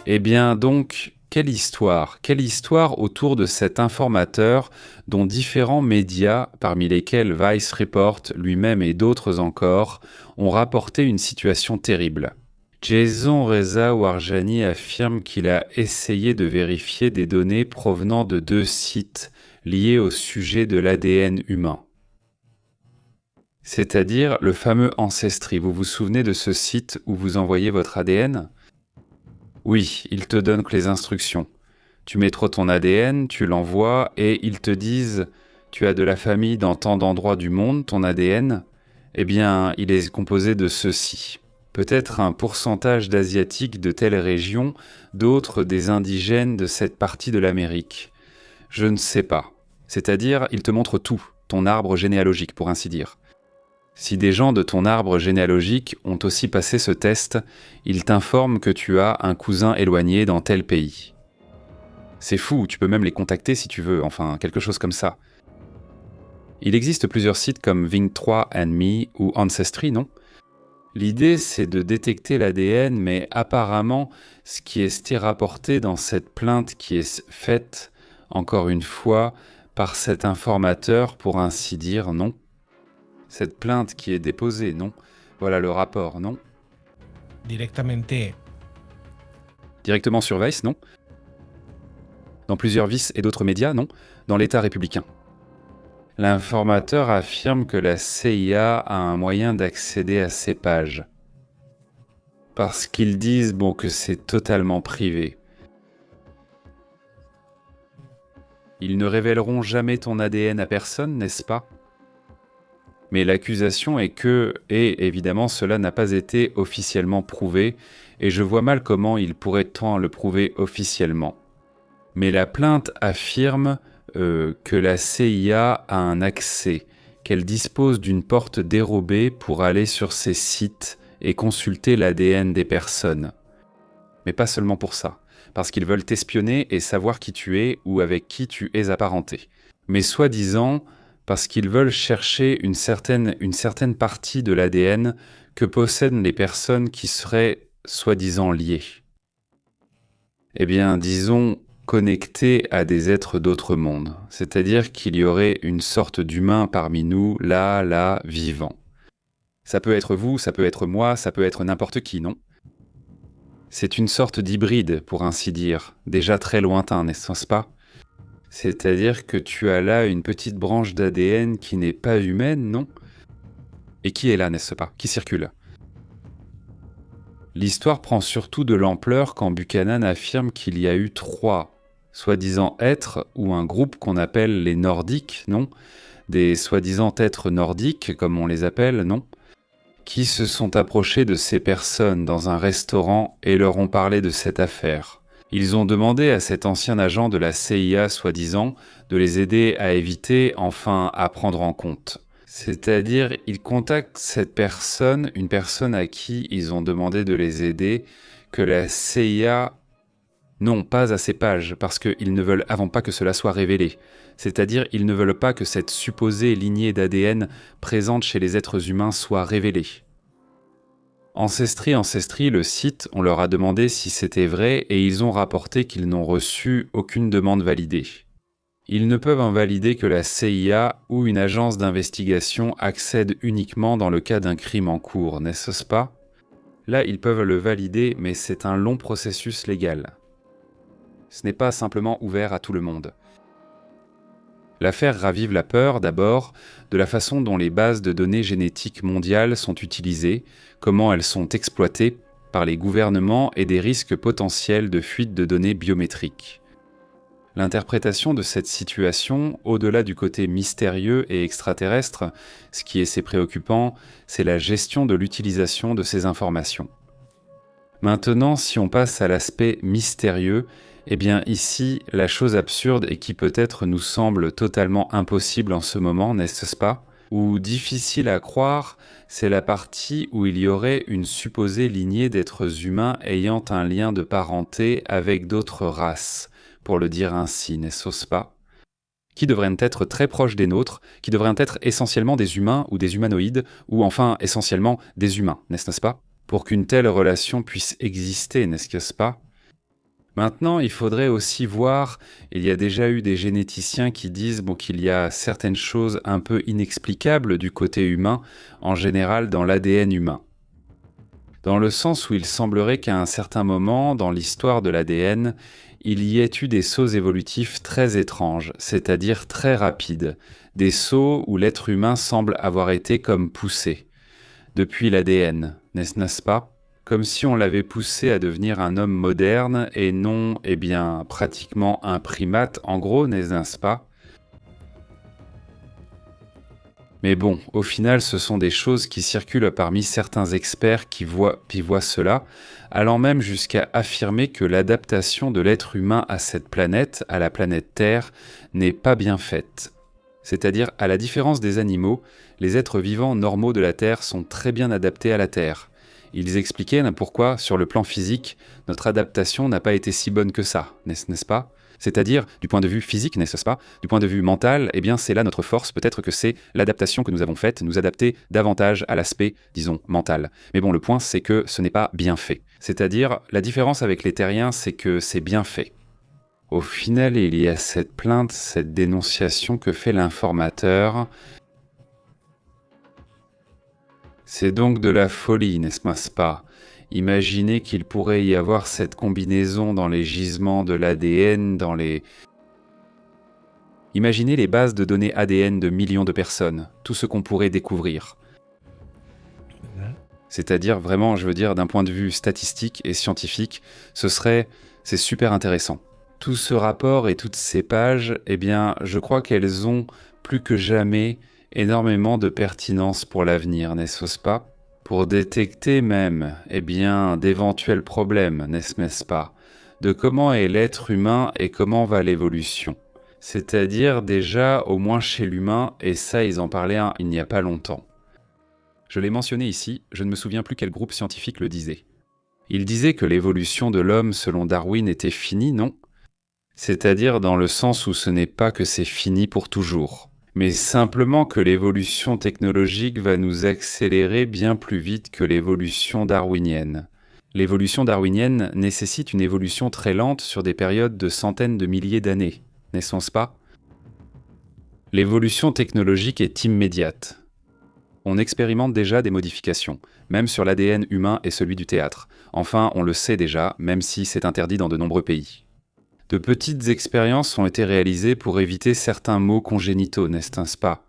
Eh bien donc, quelle histoire? Quelle histoire autour de cet informateur dont différents médias, parmi lesquels Vice Report lui-même et d'autres encore, ont rapporté une situation terrible. Jason Reza Warjani affirme qu'il a essayé de vérifier des données provenant de 2 sites liés au sujet de l'ADN humain. C'est-à-dire le fameux Ancestry. Vous vous souvenez de ce site où vous envoyez votre ADN? Oui, ils te donnent que les instructions. Tu mets trop ton ADN, tu l'envoies et ils te disent « Tu as de la famille dans tant d'endroits du monde, ton ADN ?» Eh bien, il est composé de ceci. Peut-être un pourcentage d'Asiatiques de telle région, d'autres des indigènes de cette partie de l'Amérique. Je ne sais pas. C'est-à-dire, ils te montrent tout, ton arbre généalogique, pour ainsi dire. Si des gens de ton arbre généalogique ont aussi passé ce test, ils t'informent que tu as un cousin éloigné dans tel pays. C'est fou, tu peux même les contacter si tu veux, enfin, quelque chose comme ça. Il existe plusieurs sites comme Ving3andMe ou Ancestry, non? L'idée, c'est de détecter l'ADN, mais apparemment, ce qui est rapporté dans cette plainte qui est faite, encore une fois, par cet informateur, pour ainsi dire, non? Cette plainte qui est déposée, non? Voilà le rapport, non? Directement sur Vice, non? Dans plusieurs vices et d'autres médias, non? Dans l'État républicain. L'informateur affirme que la CIA a un moyen d'accéder à ces pages. Parce qu'ils disent, bon, que c'est totalement privé. Ils ne révéleront jamais ton ADN à personne, n'est-ce pas? Mais l'accusation est que, et évidemment cela n'a pas été officiellement prouvé, et je vois mal comment il pourrait tant le prouver officiellement. Mais la plainte affirme que la CIA a un accès, qu'elle dispose d'une porte dérobée pour aller sur ces sites et consulter l'ADN des personnes. Mais pas seulement pour ça, parce qu'ils veulent t'espionner et savoir qui tu es ou avec qui tu es apparenté. Mais soi-disant, parce qu'ils veulent chercher une certaine partie de l'ADN que possèdent les personnes qui seraient soi-disant liées. Eh bien, disons, connectés à des êtres d'autres mondes, c'est-à-dire qu'il y aurait une sorte d'humain parmi nous, là, vivant. Ça peut être vous, ça peut être moi, ça peut être n'importe qui, non? C'est une sorte d'hybride, pour ainsi dire, déjà très lointain, n'est-ce pas? C'est-à-dire que tu as là une petite branche d'ADN qui n'est pas humaine, non? Et qui est là, n'est-ce pas? Qui circule? L'histoire prend surtout de l'ampleur quand Buchanan affirme qu'il y a eu 3 soi-disant êtres ou un groupe qu'on appelle les Nordiques, non? Des soi-disant êtres nordiques, comme on les appelle, non? Qui se sont approchés de ces personnes dans un restaurant et leur ont parlé de cette affaire. Ils ont demandé à cet ancien agent de la CIA, soi-disant, de les aider à éviter, enfin à prendre en compte. C'est-à-dire, ils contactent cette personne, une personne à qui ils ont demandé de les aider, que la CIA... Non, pas à ces pages, parce qu'ils ne veulent avant pas que cela soit révélé. C'est-à-dire, ils ne veulent pas que cette supposée lignée d'ADN présente chez les êtres humains soit révélée. Ancestry, le site, on leur a demandé si c'était vrai et ils ont rapporté qu'ils n'ont reçu aucune demande validée. Ils ne peuvent invalider que la CIA ou une agence d'investigation accède uniquement dans le cas d'un crime en cours, n'est-ce pas? Là, ils peuvent le valider, mais c'est un long processus légal. Ce n'est pas simplement ouvert à tout le monde. L'affaire ravive la peur, d'abord, de la façon dont les bases de données génétiques mondiales sont utilisées, comment elles sont exploitées par les gouvernements et des risques potentiels de fuite de données biométriques. L'interprétation de cette situation, au-delà du côté mystérieux et extraterrestre, ce qui est assez préoccupant, c'est la gestion de l'utilisation de ces informations. Maintenant, si on passe à l'aspect mystérieux, eh bien ici, la chose absurde et qui peut-être nous semble totalement impossible en ce moment, n'est-ce pas? Ou difficile à croire, c'est la partie où il y aurait une supposée lignée d'êtres humains ayant un lien de parenté avec d'autres races, pour le dire ainsi, n'est-ce pas? Qui devraient être très proches des nôtres, qui devraient être essentiellement des humains ou des humanoïdes, ou enfin essentiellement des humains, n'est-ce pas? Pour qu'une telle relation puisse exister, n'est-ce pas? Maintenant, il faudrait aussi voir, il y a déjà eu des généticiens qui disent qu'il y a certaines choses un peu inexplicables du côté humain, en général dans l'ADN humain. Dans le sens où il semblerait qu'à un certain moment, dans l'histoire de l'ADN, il y ait eu des sauts évolutifs très étranges, c'est-à-dire très rapides, des sauts où l'être humain semble avoir été comme poussé. Depuis l'ADN, n'est-ce pas ? Comme si on l'avait poussé à devenir un homme moderne et non, pratiquement un primate, en gros, n'est-ce pas ? Mais bon, au final, ce sont des choses qui circulent parmi certains experts qui voient cela, allant même jusqu'à affirmer que l'adaptation de l'être humain à cette planète, à la planète Terre, n'est pas bien faite. C'est-à-dire, à la différence des animaux, les êtres vivants normaux de la Terre sont très bien adaptés à la Terre. Ils expliquaient pourquoi, sur le plan physique, notre adaptation n'a pas été si bonne que ça, n'est-ce pas ? C'est-à-dire, du point de vue physique, n'est-ce pas ? Du point de vue mental, c'est là notre force, peut-être que c'est l'adaptation que nous avons faite, nous adapter davantage à l'aspect, disons, mental. Mais bon, le point, c'est que ce n'est pas bien fait. C'est-à-dire, la différence avec les terriens, c'est que c'est bien fait. Au final, il y a cette plainte, cette dénonciation que fait l'informateur. C'est donc de la folie, n'est-ce pas ? Imaginez qu'il pourrait y avoir cette combinaison dans les gisements de l'ADN, Imaginez les bases de données ADN de millions de personnes, tout ce qu'on pourrait découvrir. C'est-à-dire, vraiment, je veux dire, d'un point de vue statistique et scientifique, c'est super intéressant. Tout ce rapport et toutes ces pages, je crois qu'elles ont, plus que jamais, énormément de pertinence pour l'avenir, n'est-ce pas ? Pour détecter même, d'éventuels problèmes, n'est-ce pas ? De comment est l'être humain et comment va l'évolution. C'est-à-dire déjà, au moins chez l'humain, et ça ils en parlaient il n'y a pas longtemps. Je l'ai mentionné ici, je ne me souviens plus quel groupe scientifique le disait. Il disait que l'évolution de l'homme selon Darwin était finie, non ? C'est-à-dire dans le sens où ce n'est pas que c'est fini pour toujours, mais simplement que l'évolution technologique va nous accélérer bien plus vite que l'évolution darwinienne. L'évolution darwinienne nécessite une évolution très lente sur des périodes de centaines de milliers d'années, n'est-ce pas ? L'évolution technologique est immédiate. On expérimente déjà des modifications, même sur l'ADN humain et celui du théâtre. Enfin, on le sait déjà, même si c'est interdit dans de nombreux pays. De petites expériences ont été réalisées pour éviter certains maux congénitaux, n'est-ce pas ?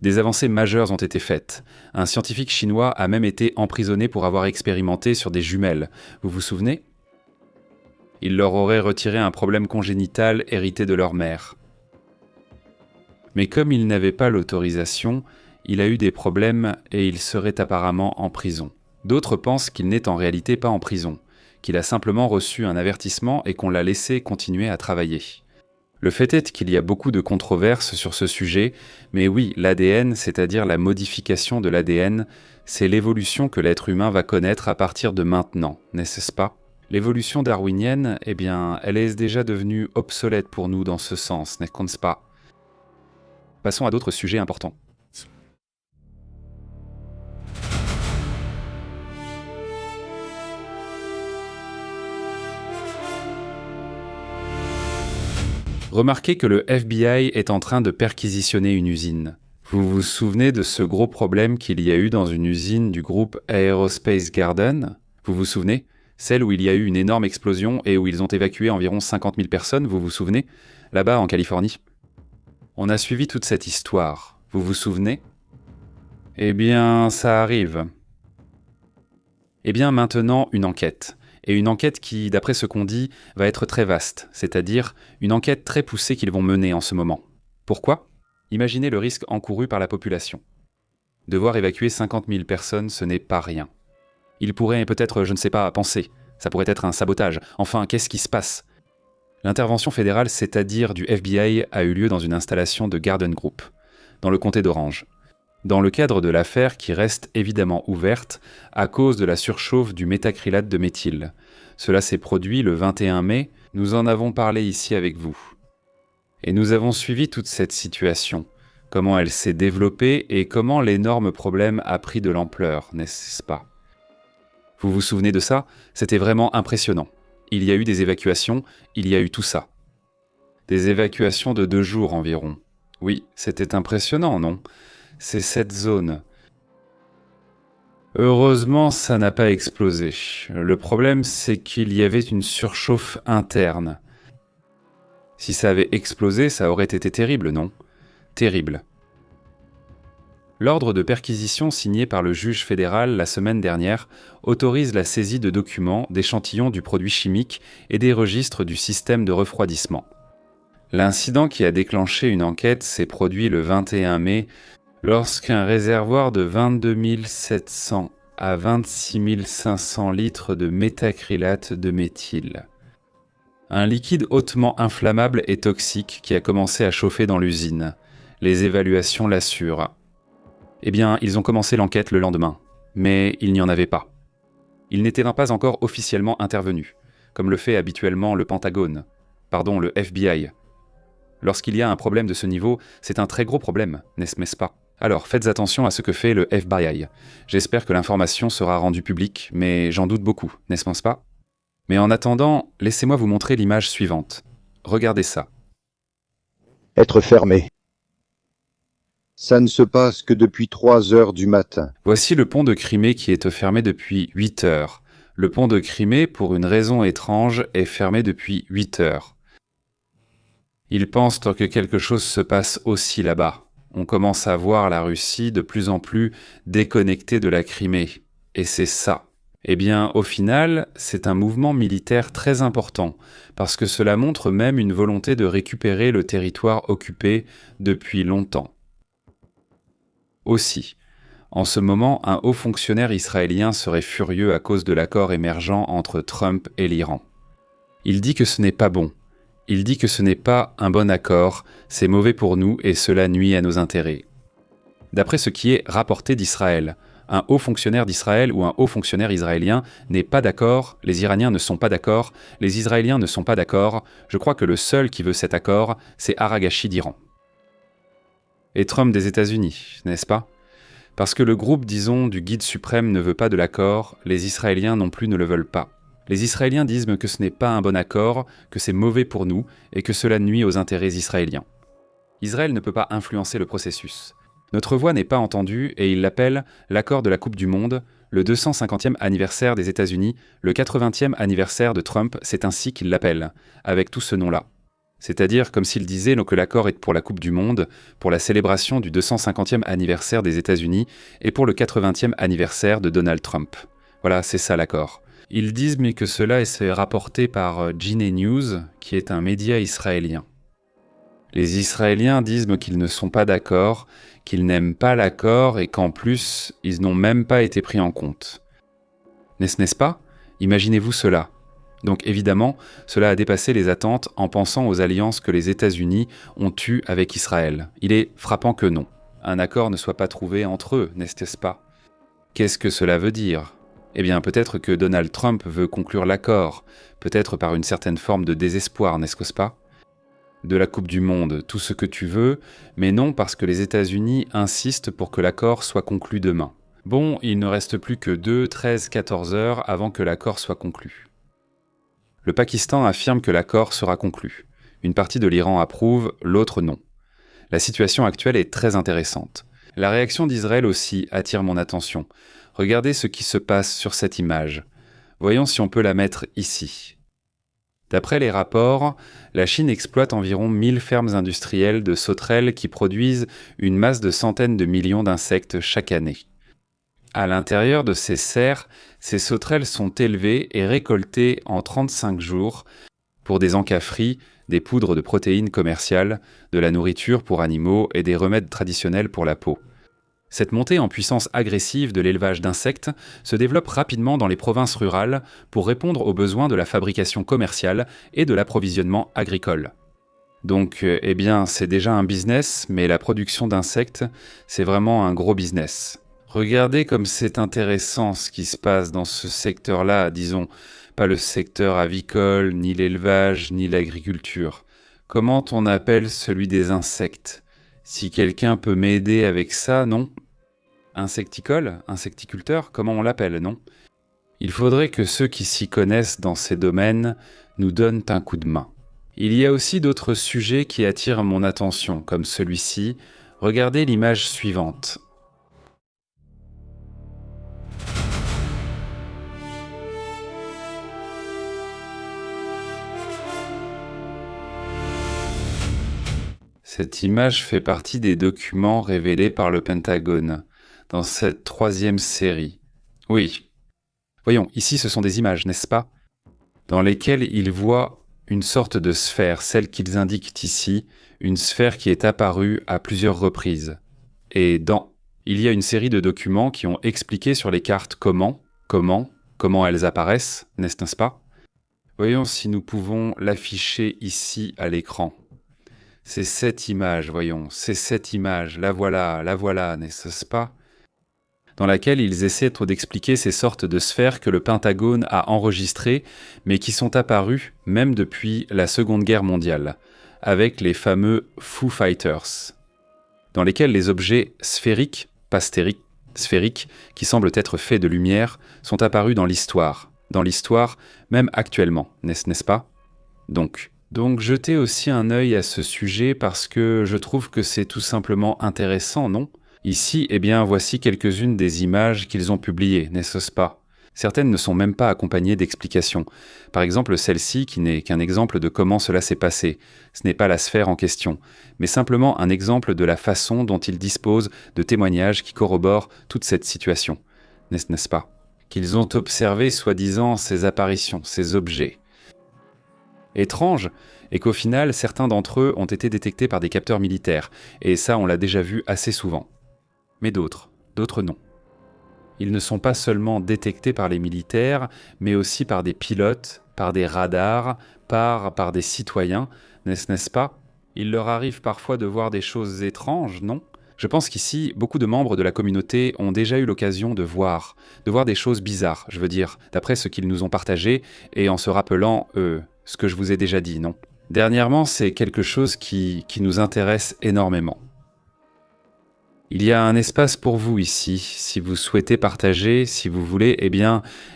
Des avancées majeures ont été faites. Un scientifique chinois a même été emprisonné pour avoir expérimenté sur des jumelles. Vous vous souvenez ? Il leur aurait retiré un problème congénital hérité de leur mère. Mais comme il n'avait pas l'autorisation, il a eu des problèmes et il serait apparemment en prison. D'autres pensent qu'il n'est en réalité pas en prison, qu'il a simplement reçu un avertissement et qu'on l'a laissé continuer à travailler. Le fait est qu'il y a beaucoup de controverses sur ce sujet, mais oui, l'ADN, c'est-à-dire la modification de l'ADN, c'est l'évolution que l'être humain va connaître à partir de maintenant, n'est-ce pas ? L'évolution darwinienne, elle est déjà devenue obsolète pour nous dans ce sens, n'est-ce pas ? Passons à d'autres sujets importants. Remarquez que le FBI est en train de perquisitionner une usine. Vous vous souvenez de ce gros problème qu'il y a eu dans une usine du groupe Aerospace Garden ? Vous vous souvenez ? Celle où il y a eu une énorme explosion et où ils ont évacué environ 50 000 personnes, vous vous souvenez ? Là-bas, en Californie. On a suivi toute cette histoire. Vous vous souvenez ? Ça arrive. Maintenant, une enquête. Et une enquête qui, d'après ce qu'on dit, va être très vaste, c'est-à-dire une enquête très poussée qu'ils vont mener en ce moment. Pourquoi ? Imaginez le risque encouru par la population. Devoir évacuer 50 000 personnes, ce n'est pas rien. Ils pourraient peut-être, je ne sais pas, penser. Ça pourrait être un sabotage. Enfin, qu'est-ce qui se passe ? L'intervention fédérale, c'est-à-dire du FBI, a eu lieu dans une installation de Garden Group, dans le comté d'Orange. Dans le cadre de l'affaire qui reste évidemment ouverte à cause de la surchauffe du méthacrylate de méthyle. Cela s'est produit le 21 mai, nous en avons parlé ici avec vous. Et nous avons suivi toute cette situation, comment elle s'est développée et comment l'énorme problème a pris de l'ampleur, n'est-ce pas ? Vous vous souvenez de ça ? C'était vraiment impressionnant. Il y a eu des évacuations, il y a eu tout ça. Des évacuations de 2 jours environ. Oui, c'était impressionnant, non? C'est cette zone. Heureusement, ça n'a pas explosé. Le problème, c'est qu'il y avait une surchauffe interne. Si ça avait explosé, ça aurait été terrible, non? Terrible. L'ordre de perquisition signé par le juge fédéral la semaine dernière autorise la saisie de documents, d'échantillons du produit chimique et des registres du système de refroidissement. L'incident qui a déclenché une enquête s'est produit le 21 mai lorsqu'un réservoir de 22 700 à 26 500 litres de méthacrylate de méthyle, un liquide hautement inflammable et toxique qui a commencé à chauffer dans l'usine. Les évaluations l'assurent. Eh bien, ils ont commencé l'enquête le lendemain, mais il n'y en avait pas. Ils n'étaient pas encore officiellement intervenus, comme le fait habituellement le FBI. Lorsqu'il y a un problème de ce niveau, c'est un très gros problème, n'est-ce pas? Alors faites attention à ce que fait le FBI. J'espère que l'information sera rendue publique, mais j'en doute beaucoup, n'est-ce pas? Mais en attendant, laissez-moi vous montrer l'image suivante. Regardez ça. Être fermé. Ça ne se passe que depuis 3 heures du matin. Voici le pont de Crimée qui est fermé depuis 8 heures. Le pont de Crimée, pour une raison étrange, est fermé depuis 8 heures. Ils pensent que quelque chose se passe aussi là-bas. On commence à voir la Russie de plus en plus déconnectée de la Crimée. Et c'est ça. Eh bien, au final, c'est un mouvement militaire très important, parce que cela montre même une volonté de récupérer le territoire occupé depuis longtemps. Aussi, en ce moment, un haut fonctionnaire israélien serait furieux à cause de l'accord émergent entre Trump et l'Iran. Il dit que ce n'est pas bon. Il dit que ce n'est pas un bon accord, c'est mauvais pour nous et cela nuit à nos intérêts. D'après ce qui est rapporté d'Israël, un haut fonctionnaire d'Israël ou un haut fonctionnaire israélien n'est pas d'accord, les Iraniens ne sont pas d'accord, les Israéliens ne sont pas d'accord, je crois que le seul qui veut cet accord, c'est Aragachi d'Iran. Et Trump des États-Unis, n'est-ce pas? Parce que le groupe, disons, du guide suprême ne veut pas de l'accord, les Israéliens non plus ne le veulent pas. Les Israéliens disent que ce n'est pas un bon accord, que c'est mauvais pour nous et que cela nuit aux intérêts israéliens. Israël ne peut pas influencer le processus. Notre voix n'est pas entendue et il l'appelle l'accord de la Coupe du Monde, le 250e anniversaire des États-Unis, le 80e anniversaire de Trump, c'est ainsi qu'il l'appelle, avec tout ce nom-là. C'est-à-dire comme s'il disait que l'accord est pour la Coupe du Monde, pour la célébration du 250e anniversaire des États-Unis et pour le 80e anniversaire de Donald Trump. Voilà, c'est ça l'accord. Ils disent mais que cela est rapporté par Gene News, qui est un média israélien. Les Israéliens disent qu'ils ne sont pas d'accord, qu'ils n'aiment pas l'accord et qu'en plus, ils n'ont même pas été pris en compte. N'est-ce pas? Imaginez-vous cela. Donc évidemment, cela a dépassé les attentes en pensant aux alliances que les États-Unis ont eues avec Israël. Il est frappant que non. Un accord ne soit pas trouvé entre eux, n'est-ce pas? Qu'est-ce que cela veut dire? Eh bien, peut-être que Donald Trump veut conclure l'accord, peut-être par une certaine forme de désespoir, n'est-ce pas? De la Coupe du Monde, tout ce que tu veux, mais non parce que les États-Unis insistent pour que l'accord soit conclu demain. Bon, il ne reste plus que 2, 13, 14 heures avant que l'accord soit conclu. Le Pakistan affirme que l'accord sera conclu. Une partie de l'Iran approuve, l'autre non. La situation actuelle est très intéressante. La réaction d'Israël aussi attire mon attention. Regardez ce qui se passe sur cette image. Voyons si on peut la mettre ici. D'après les rapports, la Chine exploite environ 1000 fermes industrielles de sauterelles qui produisent une masse de centaines de millions d'insectes chaque année. À l'intérieur de ces serres, ces sauterelles sont élevées et récoltées en 35 jours pour des encas-frits, des poudres de protéines commerciales, de la nourriture pour animaux et des remèdes traditionnels pour la peau. Cette montée en puissance agressive de l'élevage d'insectes se développe rapidement dans les provinces rurales pour répondre aux besoins de la fabrication commerciale et de l'approvisionnement agricole. Donc, c'est déjà un business, mais la production d'insectes, c'est vraiment un gros business. Regardez comme c'est intéressant ce qui se passe dans ce secteur-là, disons, pas le secteur avicole, ni l'élevage, ni l'agriculture. Comment on appelle celui des insectes? Si quelqu'un peut m'aider avec ça, non? Insecticole? Insecticulteur? Comment on l'appelle, non? Il faudrait que ceux qui s'y connaissent dans ces domaines nous donnent un coup de main. Il y a aussi d'autres sujets qui attirent mon attention, comme celui-ci. Regardez l'image suivante. Cette image fait partie des documents révélés par le Pentagone dans cette 3e série. Oui. Voyons, ici ce sont des images, n'est-ce pas? Dans lesquelles ils voient une sorte de sphère, celle qu'ils indiquent ici, une sphère qui est apparue à plusieurs reprises. Et il y a une série de documents qui ont expliqué sur les cartes comment elles apparaissent, n'est-ce pas? Voyons si nous pouvons l'afficher ici à l'écran. C'est cette image, voyons, c'est cette image, la voilà, n'est-ce pas? Dans laquelle ils essaient d'expliquer ces sortes de sphères que le Pentagone a enregistrées, mais qui sont apparues même depuis la Seconde Guerre mondiale, avec les fameux Foo Fighters, dans lesquels les objets sphériques, pas sphériques, qui semblent être faits de lumière, sont apparus dans l'histoire, même actuellement, n'est-ce pas? Donc, jetez aussi un œil à ce sujet parce que je trouve que c'est tout simplement intéressant, non? Ici, voici quelques-unes des images qu'ils ont publiées, n'est-ce pas? Certaines ne sont même pas accompagnées d'explications. Par exemple, celle-ci, qui n'est qu'un exemple de comment cela s'est passé. Ce n'est pas la sphère en question, mais simplement un exemple de la façon dont ils disposent de témoignages qui corroborent toute cette situation, n'est-ce pas? Qu'ils ont observé, soi-disant, ces apparitions, ces objets. Étrange est qu'au final, certains d'entre eux ont été détectés par des capteurs militaires, et ça on l'a déjà vu assez souvent. Mais d'autres non. Ils ne sont pas seulement détectés par les militaires, mais aussi par des pilotes, par des radars, par des citoyens, n'est-ce pas? Il leur arrive parfois de voir des choses étranges, non? Je pense qu'ici, beaucoup de membres de la communauté ont déjà eu l'occasion de voir des choses bizarres, je veux dire, d'après ce qu'ils nous ont partagé, et en se rappelant, ce que je vous ai déjà dit, non? Dernièrement, c'est quelque chose qui nous intéresse énormément. Il y a un espace pour vous ici, si vous souhaitez partager, si vous voulez,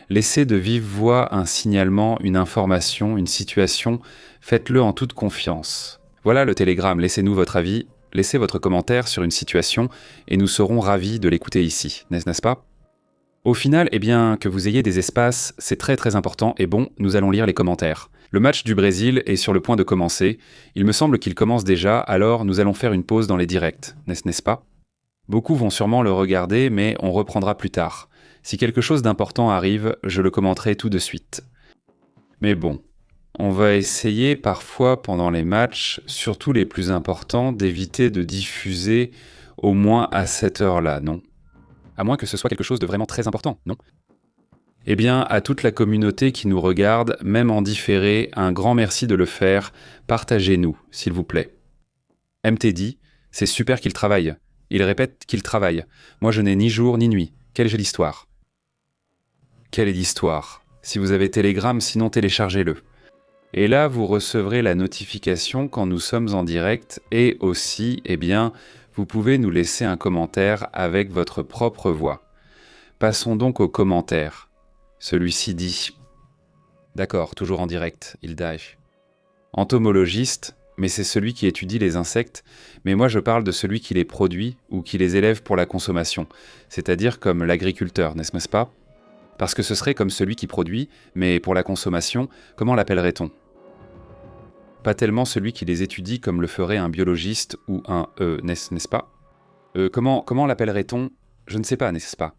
laissez de vive voix un signalement, une information, une situation, faites-le en toute confiance. Voilà le télégramme, laissez-nous votre avis, laissez votre commentaire sur une situation, et nous serons ravis de l'écouter ici, n'est-ce pas? Au final, que vous ayez des espaces, c'est très très important, et bon, nous allons lire les commentaires. Le match du Brésil est sur le point de commencer, il me semble qu'il commence déjà, alors nous allons faire une pause dans les directs, n'est-ce pas? Beaucoup vont sûrement le regarder, mais on reprendra plus tard. Si quelque chose d'important arrive, je le commenterai tout de suite. Mais bon, on va essayer parfois pendant les matchs, surtout les plus importants, d'éviter de diffuser au moins à cette heure-là, non? À moins que ce soit quelque chose de vraiment très important, non? À toute la communauté qui nous regarde, même en différé, un grand merci de le faire. Partagez-nous, s'il vous plaît. MT dit, c'est super qu'il travaille. Il répète qu'il travaille. Moi, je n'ai ni jour ni nuit. Quelle est l'histoire? Quelle est l'histoire? Si vous avez Telegram, sinon téléchargez-le. Et là, vous recevrez la notification quand nous sommes en direct et aussi, vous pouvez nous laisser un commentaire avec votre propre voix. Passons donc aux commentaires. Celui-ci dit... D'accord, toujours en direct, il die. Entomologiste, mais c'est celui qui étudie les insectes, mais moi je parle de celui qui les produit ou qui les élève pour la consommation, c'est-à-dire comme l'agriculteur, n'est-ce pas? Parce que ce serait comme celui qui produit, mais pour la consommation, comment l'appellerait-on? Pas tellement celui qui les étudie comme le ferait un biologiste ou un n'est-ce pas? Comment l'appellerait-on? Je ne sais pas, n'est-ce pas?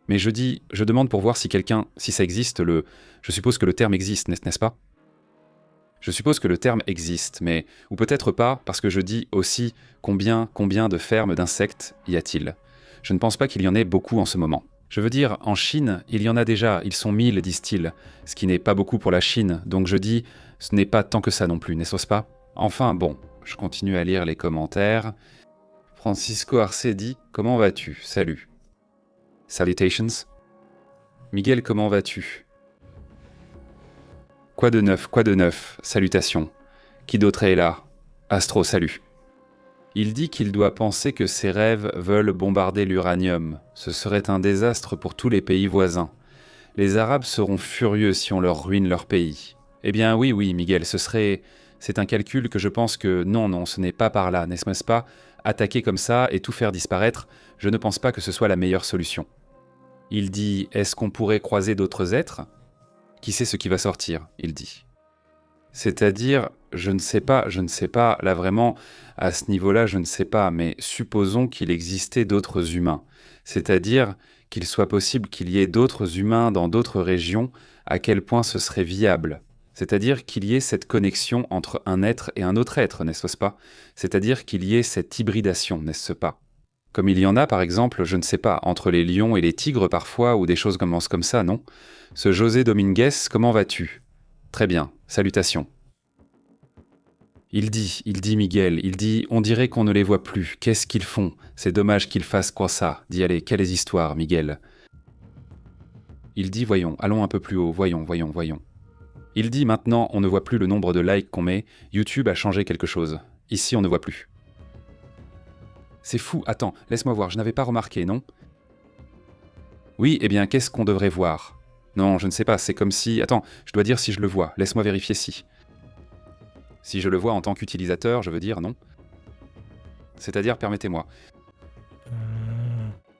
Mais je demande pour voir si ça existe, je suppose que le terme existe, n'est-ce pas? Je suppose que le terme existe, mais, ou peut-être pas, parce que je dis aussi combien de fermes d'insectes y a-t-il? Je ne pense pas qu'il y en ait beaucoup en ce moment. Je veux dire, en Chine, il y en a déjà, ils sont 1000, disent-ils, ce qui n'est pas beaucoup pour la Chine, donc je dis, ce n'est pas tant que ça non plus, n'est-ce pas? Enfin, bon, je continue à lire les commentaires. Francisco Arce dit, comment vas-tu? Salut. Salutations. Miguel, comment vas-tu? Quoi de neuf, salutations. Qui d'autre est là? Astro, salut. Il dit qu'il doit penser que ses rêves veulent bombarder l'uranium. Ce serait un désastre pour tous les pays voisins. Les Arabes seront furieux si on leur ruine leur pays. Eh bien oui, oui, Miguel, c'est un calcul que je pense que non, ce n'est pas par là, n'est-ce pas? Attaquer comme ça et tout faire disparaître, je ne pense pas que ce soit la meilleure solution. Il dit, est-ce qu'on pourrait croiser d'autres êtres? Qui sait ce qui va sortir, il dit. C'est-à-dire, je ne sais pas, là vraiment, à ce niveau-là, je ne sais pas, mais supposons qu'il existait d'autres humains. C'est-à-dire qu'il soit possible qu'il y ait d'autres humains dans d'autres régions, à quel point ce serait viable. C'est-à-dire qu'il y ait cette connexion entre un être et un autre être, n'est-ce pas? C'est-à-dire qu'il y ait cette hybridation, n'est-ce pas? Comme il y en a, par exemple, je ne sais pas, entre les lions et les tigres parfois, ou des choses comme ça, non? Ce José Dominguez, comment vas-tu? Très bien, salutations. Il dit Miguel, il dit, on dirait qu'on ne les voit plus, qu'est-ce qu'ils font? C'est dommage qu'ils fassent quoi ça? Dis allez, quelles histoires, Miguel? Il dit, voyons, allons un peu plus haut, voyons. Il dit, maintenant, on ne voit plus le nombre de likes qu'on met, YouTube a changé quelque chose. Ici, on ne voit plus. C'est fou, attends, laisse-moi voir, je n'avais pas remarqué, non? Oui, eh bien, qu'est-ce qu'on devrait voir? Non, je ne sais pas, c'est comme si... Attends, je dois dire si je le vois, laisse-moi vérifier si. Si je le vois en tant qu'utilisateur, je veux dire, non? C'est-à-dire, permettez-moi.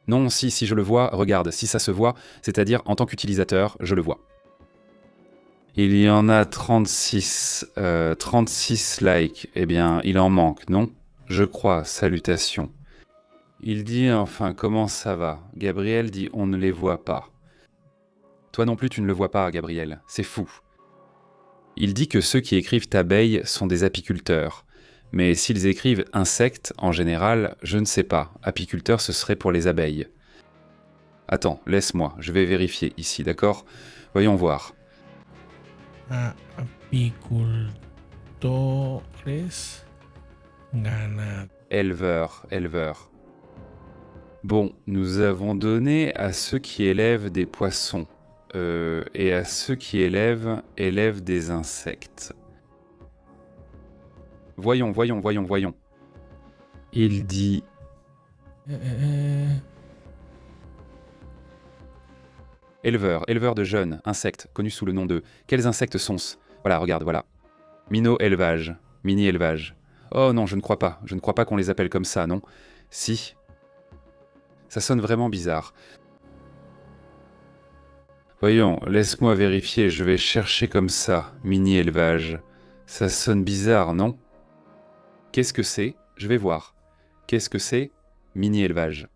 Non, si je le vois, regarde, si ça se voit, c'est-à-dire en tant qu'utilisateur, je le vois. Il y en a 36 likes, eh bien, il en manque, non? Je crois, salutations. Il dit, enfin, comment ça va? Gabriel dit, on ne les voit pas. Toi non plus, tu ne le vois pas, Gabriel, c'est fou. Il dit que ceux qui écrivent abeilles sont des apiculteurs. Mais s'ils écrivent insectes, en général, je ne sais pas. Apiculteur, ce serait pour les abeilles. Attends, laisse-moi, je vais vérifier ici, d'accord? Voyons voir. Apicultores ganado. Éleveur. Bon, nous avons donné à ceux qui élèvent des poissons. Et à ceux qui élèvent des insectes. Voyons. Il dit... Éleveur de jeunes, insectes, connus sous le nom de... Quels insectes sont-ce? Voilà, regarde, voilà. Mini-élevage. Oh non, je ne crois pas qu'on les appelle comme ça, non? Si. Ça sonne vraiment bizarre. Voyons, laisse-moi vérifier, je vais chercher comme ça, mini-élevage. Ça sonne bizarre, non? Qu'est-ce que c'est? Je vais voir. Qu'est-ce que c'est? Mini-élevage.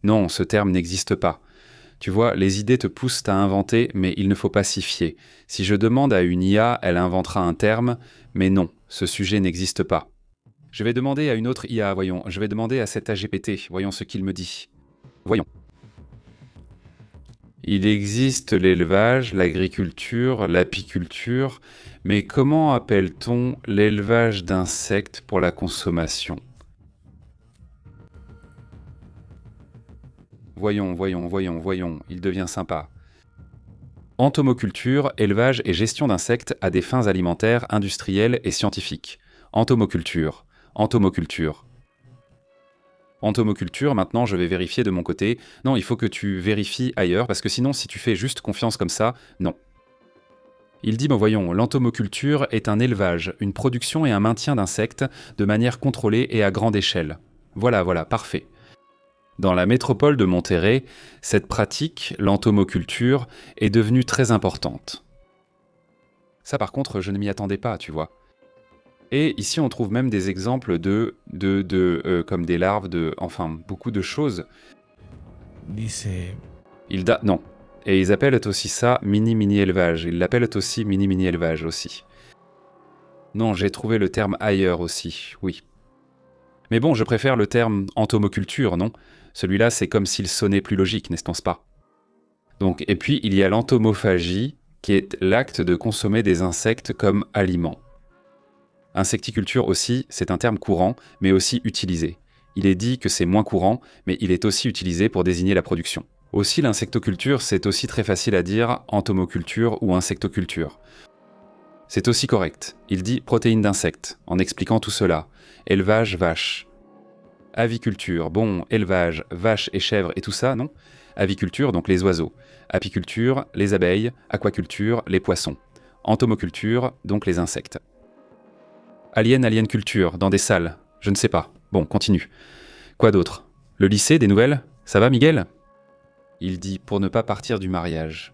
Non, ce terme n'existe pas. Tu vois, les idées te poussent à inventer, mais il ne faut pas s'y fier. Si je demande à une IA, elle inventera un terme, mais non, ce sujet n'existe pas. Je vais demander à une autre IA, voyons. Je vais demander à cet AGPT, voyons ce qu'il me dit. Voyons. Il existe l'élevage, l'agriculture, l'apiculture, mais comment appelle-t-on l'élevage d'insectes pour la consommation? Voyons, il devient sympa. Entomoculture, élevage et gestion d'insectes à des fins alimentaires, industrielles et scientifiques. Entomoculture. Entomoculture, maintenant je vais vérifier de mon côté. Non, il faut que tu vérifies ailleurs, parce que sinon si tu fais juste confiance comme ça, non. Il dit, bon voyons, l'entomoculture est un élevage, une production et un maintien d'insectes de manière contrôlée et à grande échelle. Voilà, parfait. Dans la métropole de Monterrey, cette pratique, l'entomoculture, est devenue très importante. Ça par contre, je ne m'y attendais pas, tu vois. Et ici, on trouve même des exemples comme des larves, enfin, beaucoup de choses. Dice... Non. Et ils appellent aussi ça mini-élevage. Ils l'appellent aussi mini-élevage aussi. Non, j'ai trouvé le terme ailleurs aussi, oui. Mais bon, je préfère le terme entomoculture, non? Celui-là, c'est comme s'il sonnait plus logique, n'est-ce pas? Donc, et puis, il y a l'entomophagie, qui est l'acte de consommer des insectes comme aliments. Insecticulture aussi, c'est un terme courant, mais aussi utilisé. Il est dit que c'est moins courant, mais il est aussi utilisé pour désigner la production. Aussi, l'insectoculture, c'est aussi très facile à dire entomoculture ou insectoculture. C'est aussi correct. Il dit protéines d'insectes, en expliquant tout cela. Élevage vache. Aviculture, bon, élevage, vaches et chèvres et tout ça, non? Aviculture, donc les oiseaux. Apiculture, les abeilles. Aquaculture, les poissons. Entomoculture, donc les insectes. Alienculture, dans des salles. Je ne sais pas. Bon, continue. Quoi d'autre? Le lycée, des nouvelles? Ça va, Miguel? Il dit pour ne pas partir du mariage.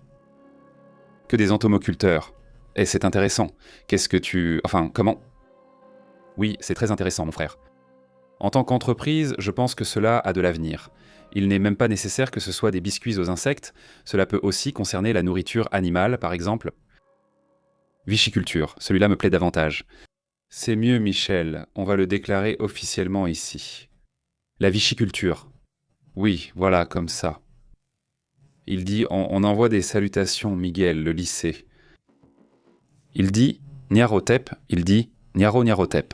Que des entomoculteurs. Et c'est intéressant. Qu'est-ce que tu... Enfin, comment? Oui, c'est très intéressant, mon frère. En tant qu'entreprise, je pense que cela a de l'avenir. Il n'est même pas nécessaire que ce soit des biscuits aux insectes, cela peut aussi concerner la nourriture animale, par exemple. Vichiculture, celui-là me plaît davantage. C'est mieux, Michel, on va le déclarer officiellement ici. La vichiculture. Oui, voilà, comme ça. Il dit on envoie des salutations, Miguel, le lycée. Il dit Nyarotep, il dit Nyarotep.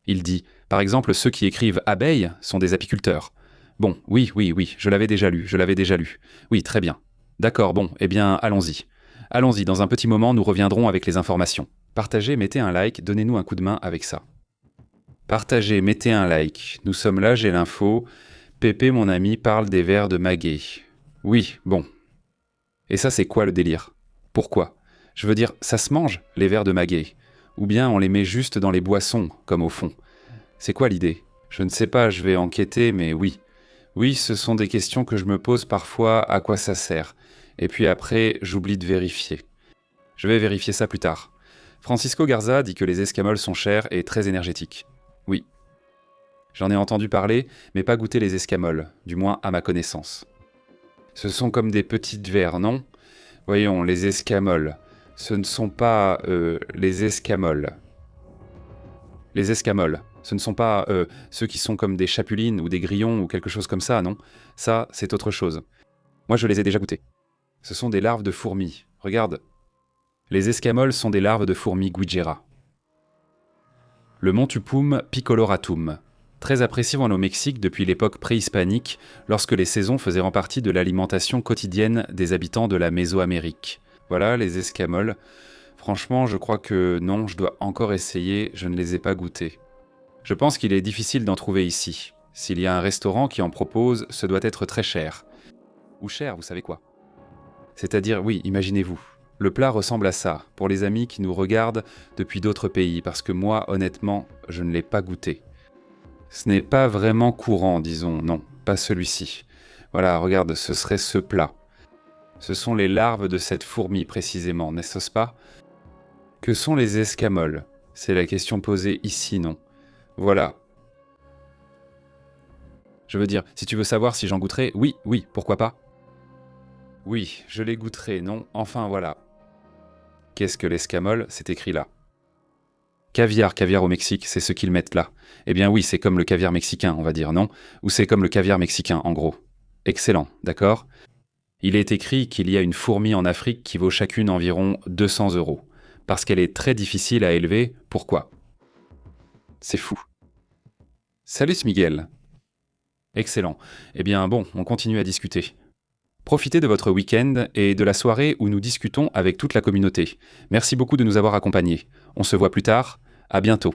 Il dit, par exemple, ceux qui écrivent abeilles sont des apiculteurs. Bon, oui, je l'avais déjà lu. Oui, très bien. D'accord, bon, eh bien, allons-y. Allons-y, dans un petit moment, nous reviendrons avec les informations. Partagez, mettez un like, donnez-nous un coup de main avec ça. Partagez, mettez un like. Nous sommes là, j'ai l'info. Pépé, mon ami, parle des vers de Maguet. Oui, bon. Et ça, c'est quoi le délire? Pourquoi? Je veux dire, ça se mange, les vers de Maguet. Ou bien on les met juste dans les boissons, comme au fond. C'est quoi l'idée? Je ne sais pas, je vais enquêter, mais oui. Oui, ce sont des questions que je me pose parfois, à quoi ça sert. Et puis après, j'oublie de vérifier. Je vais vérifier ça plus tard. Francisco Garza dit que les escamoles sont chers et très énergétiques. Oui. J'en ai entendu parler, mais pas goûté les escamoles, du moins à ma connaissance. Ce sont comme des petites vers, non? Voyons, les escamoles. Ce ne sont pas les escamoles. Les escamoles. Ce ne sont pas ceux qui sont comme des chapulines ou des grillons ou quelque chose comme ça, non? Ça, c'est autre chose. Moi, je les ai déjà goûtés. Ce sont des larves de fourmis. Regarde. Les escamoles sont des larves de fourmis Guijera. Le Montupum picoloratum. Très apprécié au Mexique depuis l'époque préhispanique, lorsque les saisons faisaient partie de l'alimentation quotidienne des habitants de la Mésoamérique. Voilà, les escamoles. Franchement, je crois que non, je dois encore essayer, je ne les ai pas goûtés. Je pense qu'il est difficile d'en trouver ici. S'il y a un restaurant qui en propose, ce doit être très cher. Ou cher, vous savez quoi? C'est-à-dire, oui, imaginez-vous. Le plat ressemble à ça, pour les amis qui nous regardent depuis d'autres pays, parce que moi, honnêtement, je ne l'ai pas goûté. Ce n'est pas vraiment courant, disons, non, pas celui-ci. Voilà, regarde, ce serait ce plat. Ce sont les larves de cette fourmi, précisément, n'est-ce pas? Que sont les escamoles? C'est la question posée ici, non? Voilà. Je veux dire, si tu veux savoir si j'en goûterai, oui, pourquoi pas? Oui, je les goûterai, non? Enfin, voilà. Qu'est-ce que l'escamole? C'est écrit là. Caviar au Mexique, c'est ce qu'ils mettent là. Eh bien oui, c'est comme le caviar mexicain, on va dire, non? Ou c'est comme le caviar mexicain, en gros. Excellent, d'accord? Il est écrit qu'il y a une fourmi en Afrique qui vaut chacune environ 200 €. Parce qu'elle est très difficile à élever. Pourquoi? C'est fou. Salut Miguel. Excellent. Eh bien bon, on continue à discuter. Profitez de votre week-end et de la soirée où nous discutons avec toute la communauté. Merci beaucoup de nous avoir accompagnés. On se voit plus tard. À bientôt.